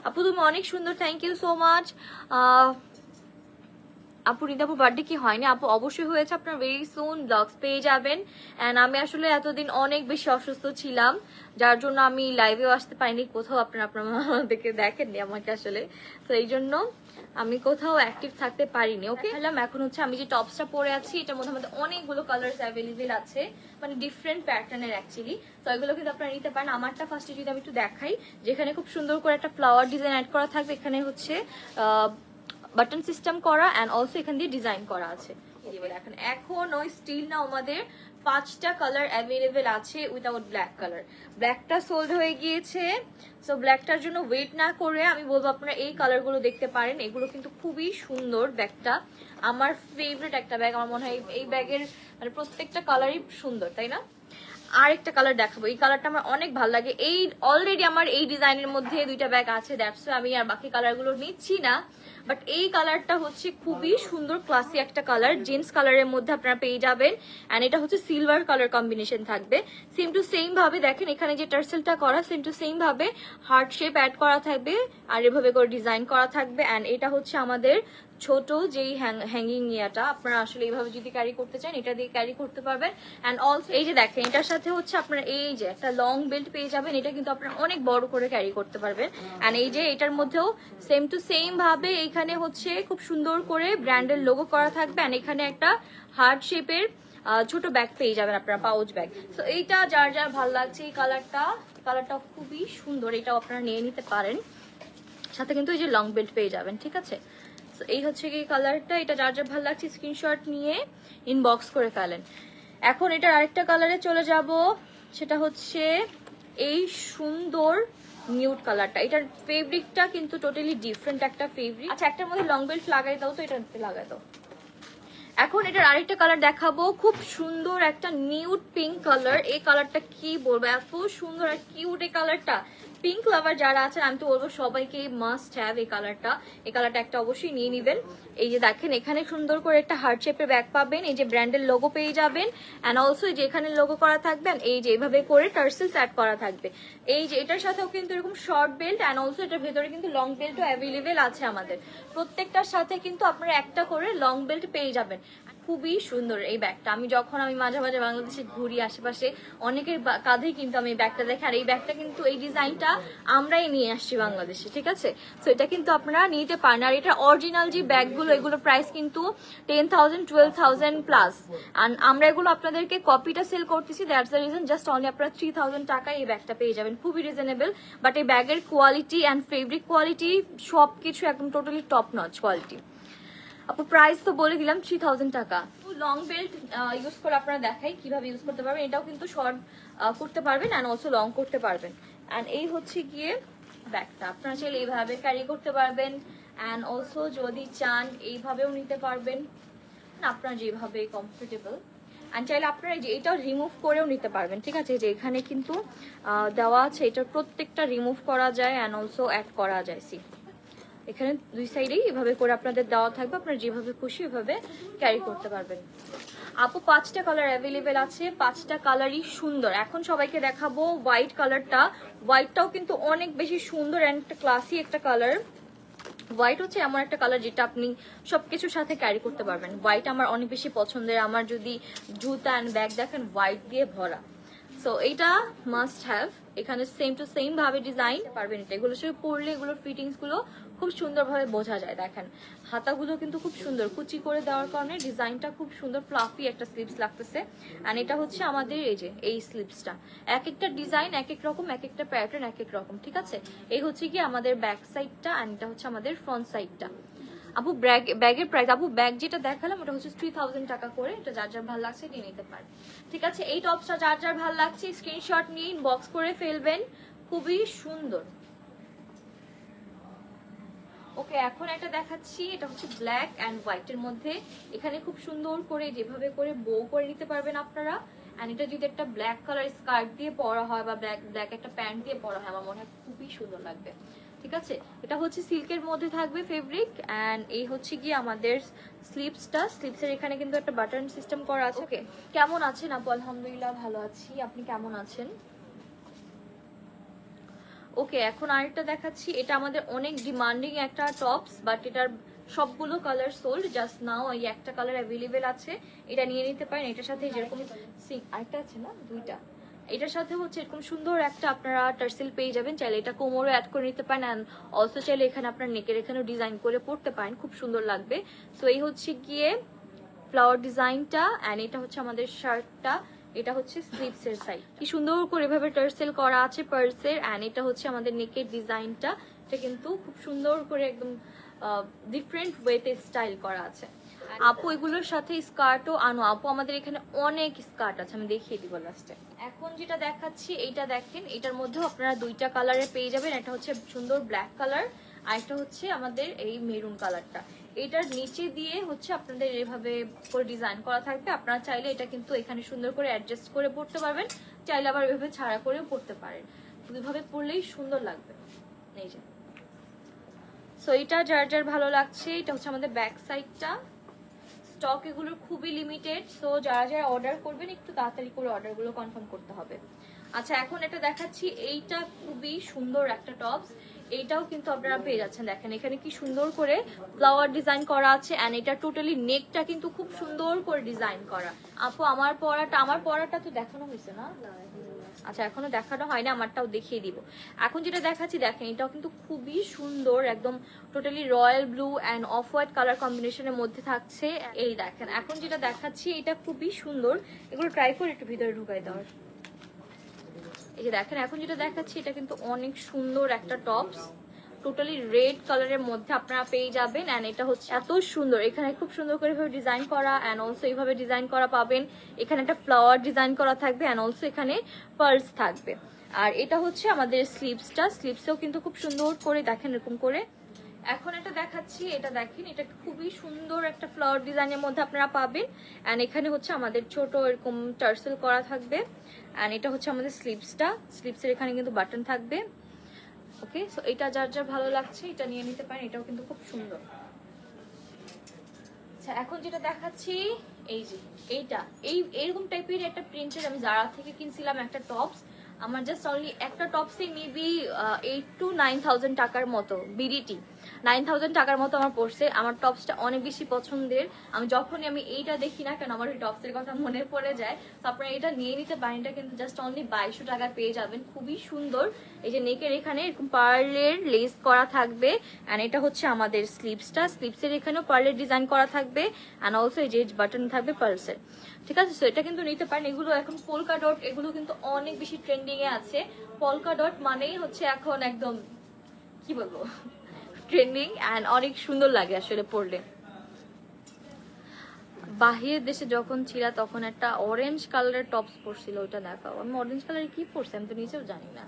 আপু তুমি অনেক সুন্দর, থ্যাংক ইউ সো মাচ। আপু রিদাপুর বার্থডে কি হয়নি? আপু অবশ্যই হয়েছে, আপনার ভেরি সুন ব্লগস পেয়ে যাবেন। অ্যান্ড আমি আসলে এতদিন অনেক বেশি অসুস্থ ছিলাম, যার জন্য আমি লাইভেও আসতে পারিনি কোথাও, আপনার আমাদেরকে দেখেননি আমাকে আসলে, তো এই জন্য আমি কোথাও অ্যাক্টিভ থাকতে পারিনি। ওকে হলাম এখন হচ্ছে আমি যে টপসটা পরে আছি এটার মধ্যে আমাদের অনেকগুলো কালার্স অ্যাভেলেবেল আছে, মানে ডিফারেন্ট প্যাটার্নের অ্যাকচুয়ালি, তো এগুলো কিন্তু আপনারা নিতে পারেন। আমারটা ফার্স্টে যদি আমি একটু দেখাই, যেখানে খুব সুন্দর করে একটা ফ্লাওয়ার ডিজাইন অ্যাড করা থাকবে, এখানে হচ্ছে বাটন সিস্টেম করা অ্যান্ড অলসো এখান দিয়ে ডিজাইন করা আছে। দেখেন এখন ওই স্টিল না আমাদের 5টা কালার অ্যাভেলেবেল আছে উইদাউট ব্ল্যাক কালার। ব্ল্যাকটা সোল্ড হয়ে গিয়েছে, সো ব্ল্যাকটার জন্য ওয়েট না করে আমি বলবো আপনারা এই কালারগুলো দেখতে পারেন। এগুলো কিন্তু খুবই সুন্দর। ব্যাগটা আমার ফেভারিট একটা ব্যাগ, আমার মনে হয় এই ব্যাগের মানে প্রত্যেকটা কালারই সুন্দর, তাই না? আরেকটা কালার দেখাবো, এই কালারটা আমার অনেক ভালো লাগে। এই অলরেডি আমার এই ডিজাইনের মধ্যে 2টা ব্যাগ আছে, দ্যাটস আমি আর বাকি কালারগুলো নিচ্ছি না, বাট এই কালারটা হচ্ছে খুবই সুন্দর ক্লাসি একটা কালার, জিন্স কালারের মধ্যে আপনারা পেয়ে যাবেন। অ্যান্ড এটা হচ্ছে সিলভার কালার কম্বিনেশন থাকবে। সেম টু সেম ভাবে দেখেন এখানে যে টার্সেলটা করা, সেম টু সেম ভাবে হার্ট শেপ অ্যাড করা থাকবে আর এভাবে করে ডিজাইন করা থাকবে। অ্যান্ড এটা হচ্ছে আমাদের ছোট যেই হ্যাঙ্গিং ইয়াটা, আপনারা আসলে এইভাবে যদি ক্যারি করতে চান এটা দিয়ে ক্যারি করতে পারবেন। অ্যান্ড অলসো এই যে দেখেন এটার সাথে হচ্ছে আপনারা এই যে একটা লং বেল্ট পেয়ে যাবেন, এটা কিন্তু আপনারা অনেক বড় করে ক্যারি করতে পারবেন। অ্যান্ড এই যে এটার মধ্যেও সেম টু সেম ভাবে এইখানে হচ্ছে খুব সুন্দর করে ব্র্যান্ডের লোগো করা থাকবে। অ্যান্ড এখানে একটা হার্ট শেপের ছোট ব্যাগ পেয়ে যাবেন আপনারা, পাউচ ব্যাগ। সো এইটা যার যার ভালো লাগছে এই কালারটা খুবই সুন্দর, এটাও আপনারা নিয়ে নিতে পারেন। সাথে কিন্তু এই যে লং বেল্ট পেয়ে যাবেন, ঠিক আছে? এই হচ্ছে কি কালারটা, এটা যার যার ভালো লাগছে স্ক্রিনশট নিয়ে ইনবক্স করে ফেলেন। এখন এটার আরেকটা কালারে চলে যাব, সেটা হচ্ছে এই সুন্দর নিউড কালারটা। এটার ফেব্রিকটা কিন্তু টোটালি ডিফারেন্ট একটা ফেব্রিক। আচ্ছা একটার মধ্যে লং বেল্ট লাগাই দাও তো, এটা লাগাই দাও। এখন এটার আরেকটা কালার দেখাবো, খুব সুন্দর একটা নিউড পিঙ্ক কালার। এই কালারটা কি বলবো, এত সুন্দর আর কিউট এই কালারটা। পিঙ্ক লাভার যারা আছেন আমি তো বলবো সবাইকে মাস্ট হ্যাভ এই কালারটা। এই কালারটা একটা অবশ্যই নিয়ে নিবেন। এই যে দেখেন এখানে সুন্দর করে একটা হার্ট শেপের ব্যাগ পাবেন, এই যে ব্র্যান্ডের লোগো পেয়ে যাবেন। অ্যান্ড অলসো যে এখানে লোগো করা থাকবে, এই যে এইভাবে করে টার্সেলস অ্যাড করা থাকবে। এই যে এটার সাথেও কিন্তু এরকম শর্ট বেল্ট অ্যান্ড অলসো এটার ভেতরে কিন্তু লং বেল্টও অ্যাভেলেবেল আছে আমাদের। প্রত্যেকটার সাথে কিন্তু আপনারা একটা করে লং বেল্ট পেয়ে যাবেন। খুবই সুন্দর এই ব্যাগটা। আমি মাঝে মাঝে বাংলাদেশে ঘুরি, আশেপাশে অনেকের কাঁধেই কিন্তু আমি এই ব্যাগটা দেখি। আর এই ব্যাগটা কিন্তু এই ডিজাইনটা আমরাই নিয়ে আসছি বাংলাদেশে, ঠিক আছে? সো এটা কিন্তু আপনারা নিতে পারেন। আর এটা অরিজিনাল যে ব্যাগগুলো, এগুলো প্রাইস কিন্তু 10,000 12,000 প্লাস। আর আমরা এগুলো আপনাদেরকে কপিটা সেল করতেছি, that's the reason. Just only আপনারা 3,000 টাকায় এই ব্যাগটা পেয়ে যাবেন, খুবই রিজনেবল। বাট এই ব্যাগের কোয়ালিটি অ্যান্ড ফেব্রিক কোয়ালিটি সবকিছু একদম টোটালি টপ নচ কোয়ালিটি। আপু প্রাইস তো বলে দিলাম 3,000 টাকা। লং বেল্ট ইউজ করে আপনারা দেখাই কিভাবে ইউজ করতে পারবেন। এটাও কিন্তু শর্ট করতে পারবেন অ্যান্ড অলসো লং করতে পারবেন। অ্যান্ড এই হচ্ছে গিয়ে ব্যাগটা, আপনারা চাইলে এইভাবে ক্যারি করতে পারবেন। অ্যান্ড অলসো যদি চান এইভাবেও নিতে পারবেন, আপনারা যেভাবে কমফোর্টেবল। অ্যান্ড চাইলে আপনারা যে এটাও রিমুভ করেও নিতে পারবেন, ঠিক আছে? যে এখানে কিন্তু দেওয়া আছে, এটার প্রত্যেকটা রিমুভ করা যায় অ্যান্ড অলসো অ্যাড করা যায়। সি এখানে দুই সাইডেই এভাবে করে আপনাদের দেওয়া থাকবে, আপনারা যেভাবে খুশি এভাবে ক্যারি করতে পারবেন। আপু 5টা কালার অ্যাভেলেবেল আছে, 5টা কালারই সুন্দর। এখন সবাইকে দেখাবো হোয়াইট কালারটা। হোয়াইটটাও কিন্তু অনেক বেশি সুন্দর অ্যান্ড একটা ক্লাসি একটা কালার। হোয়াইট হচ্ছে এমন একটা কালার যেটা আপনি সবকিছুর সাথে ক্যারি করতে পারবেন। হোয়াইট আমার অনেক বেশি পছন্দের। আমার যদি জুতা অ্যান্ড ব্যাগ দেখেন হোয়াইট দিয়ে ভরা, সো এইটা মাস্ট হ্যাভ। এখানে সেম টু সেম ভাবে ডিজাইন পারবেন। এটা এগুলো সব পরলে এগুলোর ফিটিংস গুলো খুব সুন্দরভাবে বোঝা যায়। দেখেন হাতাগুলো কিন্তু খুব সুন্দর কুচি করে দেওয়ার কারণে ডিজাইনটা খুব সুন্দর ফ্লাফি একটা স্লিভস লাগতেছে। অ্যান্ড এটা হচ্ছে আমাদের এই যে এই স্লিভসটা, এক একটা ডিজাইন এক এক রকম, এক একটা প্যাটার্ন এক এক রকম, ঠিক আছে? এই হচ্ছে কি আমাদের ব্যাক সাইডটা অ্যান্ড এটা হচ্ছে আমাদের ফ্রন্ট সাইডটা। আপু ব্যাগের প্রাইস, আপু ব্যাগ যেটা দেখালাম ওটা হচ্ছে 3,000 টাকা করে। এটা যার যার ভালো লাগছে নিয়ে নিতে পারে, ঠিক আছে? এই টপসটা যার যার ভালো লাগছে স্ক্রিনশট নিয়ে ইনবক্স করে ফেলবেন, খুবই সুন্দর। ওকে এখন একটা দেখাচ্ছি, এটা হচ্ছে ব্ল্যাক অ্যান্ড হোয়াইটের মধ্যে। এখানে খুব সুন্দর করে যেভাবে করে বো করে নিতে পারবেন আপনারা। অ্যান্ড এটা যদি একটা ব্ল্যাক কালার স্কার্ট দিয়ে পরা হয় বা ব্ল্যাক একটা প্যান্ট দিয়ে পরা হয়, আমার মনে হয় খুবই সুন্দর লাগবে, ঠিক আছে? এটা হচ্ছে সিল্কের মধ্যে থাকবে ফেব্রিক। অ্যান্ড এই হচ্ছে গিয়ে আমাদের স্লিপসের এখানে কিন্তু একটা বাটন সিস্টেম করা আছে। ওকে কেমন আছেন আপু? আলহামদুলিল্লাহ ভালো আছি, আপনি কেমন আছেন? ওকে, এখন আরেকটা দেখাচ্ছি। এটা আমাদের অনেক ডিমান্ডিং একটা টপস, বাট এটার সবগুলো কালার সোল্ড, জাস্ট নাও এই একটা কালার অ্যাভেলেবেল আছে, এটা নিয়ে নিতে পারেন। এটার সাথে যেরকম আরেকটা আছে না, দুইটা, এটার সাথে হচ্ছে এরকম সুন্দর একটা আপনারা টার্সেল পেয়ে যাবেন। চাইলে এটা কোমরে অ্যাড করে নিতে পারেন, অ্যান্ড অলসো চাইলে এখানে আপনার নেকের এখানেও ডিজাইন করে পড়তে পারেন, খুব সুন্দর লাগবে। সো এই হচ্ছে গিয়ে ফ্লাওয়ার ডিজাইনটা, অ্যান্ড এটা হচ্ছে আমাদের শার্টটা, এটা হচ্ছে স্লিভস এর সাইড, কি সুন্দর করে এভাবে টার্সেল করা আছে পার্সের, অ্যান্ড এটা হচ্ছে আমাদের নেকের ডিজাইনটা, এটা কিন্তু খুব সুন্দর করে একদম ডিফারেন্ট ওয়েতে স্টাইল করা আছে। আপু এগুলোর সাথে স্কার্টও আনো আপু, আমাদের এখানে অনেক স্কার্ট আছে, আমি দেখিয়ে দিব লাস্টে। এখন যেটা দেখাচ্ছি এইটা দেখেন, এটার মধ্যেও আপনারা দুইটা কালারে পেয়ে যাবেন। এটা হচ্ছে সুন্দর ব্ল্যাক কালার, আর একটা হচ্ছে আমাদের এই মেরুন কালারটা। এটার নিচে দিয়ে হচ্ছে আপনাদের এভাবে করে ডিজাইন করা থাকবে, আপনারা চাইলে এটা কিন্তু এখানে সুন্দর করে অ্যাডজাস্ট করে পড়তে পারবেন, চাইলে আবার এভাবে ছাড়া করেও পড়তে পারেন, দুইভাবে পরলেই সুন্দর লাগবে। এই যে, সো এটা যার যার ভালো লাগছে, এটা হচ্ছে আমাদের ব্যাক সাইডটা। স্টক এগুলোর খুবই লিমিটেড, সো যারা যারা অর্ডার করবেন একটু তাড়াতাড়ি করে অর্ডারগুলো কনফার্ম করতে হবে। আচ্ছা, এখন এটা দেখাচ্ছি, এইটা খুবই সুন্দর একটা টপস, এইটাও কিন্তু আপনারা পেয়ে যাচ্ছেন। দেখেন এখানে কি সুন্দর করে ফ্লাওয়ার ডিজাইন করা আছে, এন্ড এটা টোটালি নেকটা কিন্তু খুব সুন্দর করে ডিজাইন করা। আপু আমার পরাটা তো দেখানো হয়েছে না? আচ্ছা, এখনো দেখানো হয়নি, আমারটাও দেখিয়ে দিব। এখন যেটা দেখাচ্ছি দেখেন, এটাও কিন্তু খুবই সুন্দর, একদম totally royal blue and off white colour কম্বিনেশনের মধ্যে থাকছে। এই দেখেন এখন যেটা দেখাচ্ছি, এটা খুবই সুন্দর, এগুলো ট্রাই করে একটু ভিতরে ঢুকাই দেওয়ার। এই যে দেখেন এখন যেটা দেখাচ্ছি, এটা কিন্তু অনেক সুন্দর একটা টপস, টোটালি রেড কালারের মধ্যে আপনারা পেয়ে যাবেন। এন্ড এটা হচ্ছে এত সুন্দর, এখানে খুব সুন্দর করে ডিজাইন করা, এন্ড অলসো এইভাবে ডিজাইন করা পাবেন। এখানে একটা ফ্লাওয়ার ডিজাইন করা থাকবে, এন্ড অলসো এখানে পার্লস থাকবে। আর এটা হচ্ছে আমাদের স্লিভসটা, স্লিভসেও কিন্তু খুব সুন্দর করে দেখেন এরকম করে। এখন এটা দেখাচ্ছি, এটা দেখেন, এটা খুবই সুন্দর একটা ফ্লাওয়ার ডিজাইনের মধ্যে আপনারা পাবেন। এন্ড এখানে হচ্ছে আমাদের ছোট এরকম টার্সেল করা থাকবে, এন্ড এটা হচ্ছে আমাদের স্লিভসটা, স্লিভসের এখানে কিন্তু বাটন থাকবে। ওকে, সো এটা যার যার ভালো লাগছে এটা নিয়ে নিতে পারেন, এটাও কিন্তু খুব সুন্দর। আচ্ছা, এখন যেটা দেখাচ্ছি, এই যে এইটা এইরকম টাইপের একটা প্রিন্টের আমি জারা থেকে কিনছিলাম একটা টপস, আমার জাস্ট অনলি একটা টপসে মেবি 8 to 9,000 টাকার মতো, বিডিটি 9,000 টাকার মতো আমার পড়ছে। আমার টপসটা অনেক বেশি পছন্দের, আমি যখনই আমি এইটা দেখি না কেন আমার এই টপসের কথা মনে পড়ে যায়। তো আপনারা এটা নিয়ে নিতে পারেন, এটা কিন্তু জাস্ট অনলি 2200 টাকায় পেয়ে যাবেন, খুবই সুন্দর। এই যে নেকের এখানে এরকম পার্লের লেস করা থাকবে, অ্যান্ড এটা হচ্ছে আমাদের স্লিভসটা, স্লিভসের এখানেও পার্লের ডিজাইন করা থাকবে, অ্যান্ড অলসো এই যে বাটন থাকবে পার্লসের। ঠিক আছে, সো এটা কিন্তু নিতে পারেন। এগুলো এখন পোলকা ডট, এগুলো কিন্তু অনেক বেশি ট্রেন্ডিং এ আছে। পোলকা ডট মানেই হচ্ছে এখন একদম কি বলবো, ট্রেন্ডিং, অ্যান্ড অনেক সুন্দর লাগে আসলে পরলে। বাহিরের দেশে যখন ছিল তখন একটা অরেঞ্জ কালারের টপস পরছিল, ওইটা দেখাও। আমি অরেঞ্জ কালারে কি পরছি আমি তো নিজেও জানি না।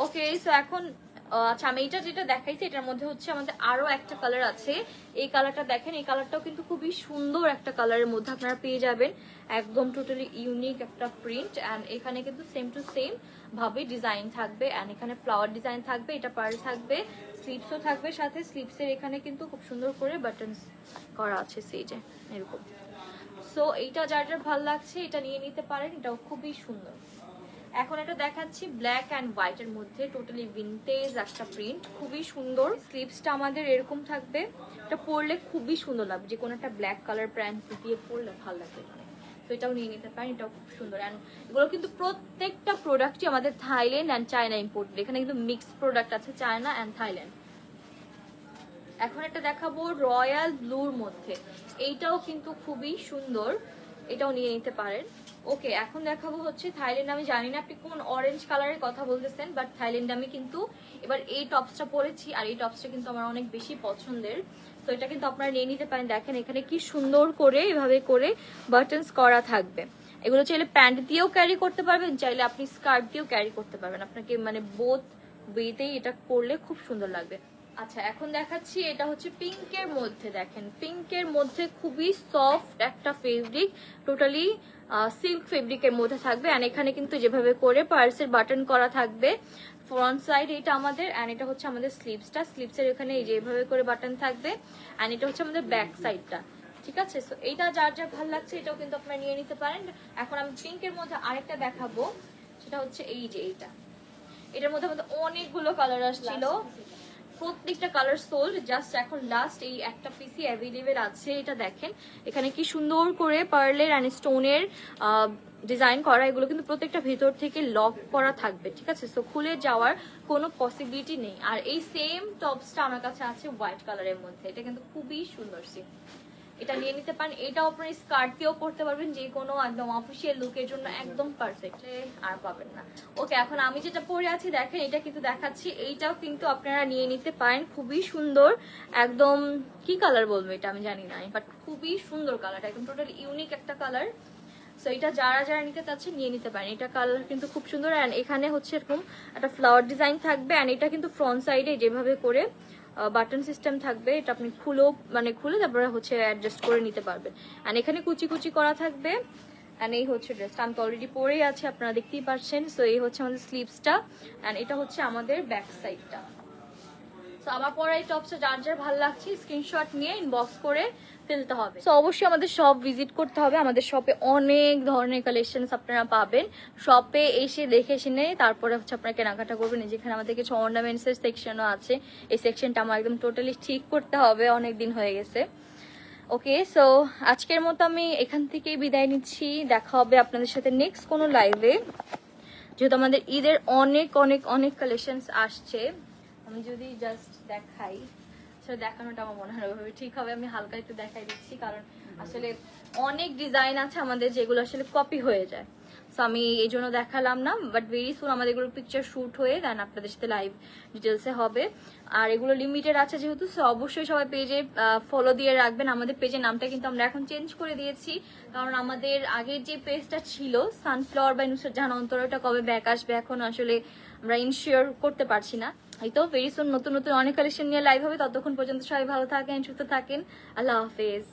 ওকে, সো এখন আচ্ছা, আমি এটা যেটা দেখাইছি এটার মধ্যে হচ্ছে আমাদের আরো একটা কালার আছে। এই কালারটা দেখেন, এই কালারটাও কিন্তু খুবই সুন্দর একটা কালারের মধ্যে আপনারা পেয়ে যাবেন, একদম টোটালি ইউনিক একটা প্রিন্ট। অ্যান্ড এখানে কিন্তু সেম টু সেম ভাবে ডিজাইন থাকবে, অ্যান্ড এখানে ফ্লাওয়ার ডিজাইন থাকবে, এটা পার্ল থাকবে, স্লিভসও থাকবে সাথে। স্লিভসের এখানে কিন্তু খুব সুন্দর করে বাটনস করা আছে সেজে এরকম। সো এইটা যার যার ভালো লাগছে এটা নিয়ে নিতে পারেন, এটাও খুবই সুন্দর। এখন এটা দেখাচ্ছি ব্ল্যাক অ্যান্ড হোয়াইট এর মধ্যে, টোটালি ভিনটেজ একটা প্রিন্ট, খুবই সুন্দর। স্লিভসটা আমাদের এরকম থাকবে, এটা পরলে খুবই সুন্দর লাগবে, যে কোনো একটা ব্ল্যাক কালার প্যান্ট দিয়ে পরলে ভালো লাগবে। তো এটাও নিয়ে নিতে পারেন, এটাও খুব সুন্দর। অ্যান্ড এগুলো কিন্তু প্রত্যেকটা প্রোডাক্টই আমাদের থাইল্যান্ড অ্যান্ড চায়না ইম্পোর্টেড, এখানে কিন্তু মিক্সড প্রোডাক্ট আছে, চায়না অ্যান্ড থাইল্যান্ড। এখন এটা দেখাবো রয়্যাল ব্লুর মধ্যে, এইটাও কিন্তু খুবই সুন্দর, এটাও নিয়ে নিতে পারেন। ওকে, এখন দেখাবো হচ্ছে থাইল্যান্ড। আমি জানি না আপনি কোন অরেঞ্জ কালারের কথা বলতেছেন, বাট থাইল্যান্ড আমি কিন্তু এবার এই টপসটা পরেছি, আর এই টপসটা কিন্তু আমার অনেক বেশি পছন্দের। তো এটা কিন্তু আপনারা নিয়ে নিতে পারেন। দেখেন এখানে কি সুন্দর করে এভাবে করে বাটনস করা থাকবে, এগুলো চাইলে প্যান্ট দিয়েও ক্যারি করতে পারবেন, চাইলে আপনি স্কার্ট দিয়েও ক্যারি করতে পারবেন, আপনাকে মানে বোথ ওয়েতেই এটা করলে খুব সুন্দর লাগবে। আচ্ছা, এখন দেখাচ্ছি এটা হচ্ছে পিঙ্কের মধ্যে। দেখেন পিঙ্কের মধ্যে খুবই সফট একটা ফেব্রিক, টোটালি সিল্ক ফেব্রিকের মধ্যে থাকবে, আর এখানে কিন্তু যেভাবে করে পার্সের বাটন করা থাকবে ফ্রন্ট সাইড, এটা আমাদের, অ্যান্ড এটা হচ্ছে আমাদের স্লিভসটা, স্লিভসের এখানে এই যে এভাবে করে বাটন থাকবে, অ্যান্ড এটা হচ্ছে আমাদের ব্যাক সাইডটা। ঠিক আছে। সো এইটা যার যার ভালো লাগছে এটাও কিন্তু আপনারা নিয়ে নিতে পারেন। এখন আমি পিঙ্কের মধ্যে আরেকটা দেখাবো, সেটা হচ্ছে এই যে এইটা। এটার মধ্যে আমাদের অনেকগুলো কালার আসছিল, প্রত্যেকটা কালার সোল্ড, জাস্ট এখন লাস্ট এই একটা পিসি অ্যাভেলেবেল আছে। এটা দেখেন এখানে কি সুন্দর করে পার্লের অ্যান্ড স্টোনের ডিজাইন করা, এগুলো কিন্তু প্রত্যেকটা ভেতর থেকে লক করা থাকবে, ঠিক আছে। সো খুলে যাওয়ার কোনো পসিবিলিটি নেই। আর এই সেম টপসটা আমার কাছে আছে হোয়াইট কালারের মধ্যে, এটা কিন্তু খুবই সুন্দর সি, এটা নিয়ে নিতে পারেন। এটাও আপনার স্কার্ট দিয়েও পরতে পারবেন, যে কোনো একদম অফিসিয়াল লুকের জন্য একদম পারফেক্ট, আর পাবেন না। ওকে, এখন আমি যেটা পরে আছি দেখেন, এটা কিন্তু দেখাচ্ছি, এইটাও কিন্তু আপনারা নিয়ে নিতে পারেন, খুবই সুন্দর একদম। কি কালার বলবো এটা আমি জানি না, বাট খুবই সুন্দর কালারটা, একদম টোটাল ইউনিক একটা কালার। সো এটা যারা যারা নিতে চাচ্ছে নিয়ে নিতে পারেন। এটা কালার কিন্তু খুব সুন্দর, অ্যান্ড এখানে হচ্ছে এরকম একটা ফ্লাওয়ার ডিজাইন থাকবে, অ্যান্ড এটা কিন্তু ফ্রন্ট সাইডে যেভাবে করে বাটন সিস্টেম থাকবে, এটা আপনি খুলে তারপরে হচ্ছে অ্যাডজাস্ট করে নিতে পারবেন। অ্যান্ড এখানে কুচি কুচি করা থাকবে। অ্যান্ড এই হচ্ছে ড্রেসটা, আমি তো অলরেডি পরেই আছি, আপনারা দেখতেই পাচ্ছেন। সো এই হচ্ছে আমাদের স্লিভসটা, অ্যান্ড এটা হচ্ছে আমাদের ব্যাক সাইডটা। সো আমার পরে এই টপসটা যার যার ভালো লাগছে স্ক্রিনশট নিয়ে ইনবক্স করে ফেলতে হবে। সো অবশ্যই আমাদের শপ ভিজিট করতে হবে, আমাদের শপে অনেক ধরনের কালেকশনস আপনারা পাবেন। শপে এসে দেখে শুনে তারপরে হচ্ছে আপনারা কেনাকাটা করবেন। যেখানে আমাদের কিছু অর্নামেন্টসের সেকশনও আছে, এই সেকশনটা আমার একদম টোটালি ঠিক করতে হবে, অনেক দিন হয়ে গেছে। ওকে, সো আজকের মতো আমি এখান থেকেই বিদায় নিচ্ছি, দেখা হবে আপনাদের সাথে নেক্সট কোনো লাইভে। যেহেতু আমাদের ঈদের অনেক অনেক অনেক কালেকশনস আসছে, আমি যদি জাস্ট দেখাই, আসলে দেখানোটা আমার মনে হয় ওইভাবে ঠিক হবে, আমি হালকা একটু দেখাই দিচ্ছি, কারণ আসলে অনেক ডিজাইন আছে আমাদের যেগুলো আসলে কপি হয়ে যায়। সো আমি এই জন্য দেখালাম না, বাট ভেরি সুন আমাদের এগুলো পিকচার শুট হয়ে দেন আপনাদের সাথে লাইভ ডিটেলসে হবে। আর এগুলো লিমিটেড আছে যেহেতু, সো অবশ্যই সবাই পেজে ফলো দিয়ে রাখবেন। আমাদের পেজের নামটা কিন্তু আমরা এখন চেঞ্জ করে দিয়েছি, কারণ আমাদের আগের যে পেজটা ছিল সানফ্লাওয়ার বাই নুসরাত জাহান অন্তর, ওটা কবে ব্যাক আসবে এখন আসলে আমরা ইনশিওর করতে পারছি না। এই তো ভেরি সুন নতুন নতুন অনেক কালেকশন নিয়ে লাইভ হবে, ততক্ষণ পর্যন্ত সবাই ভালো থাকেন, সুস্থ থাকেন, আল্লাহ হাফেজ।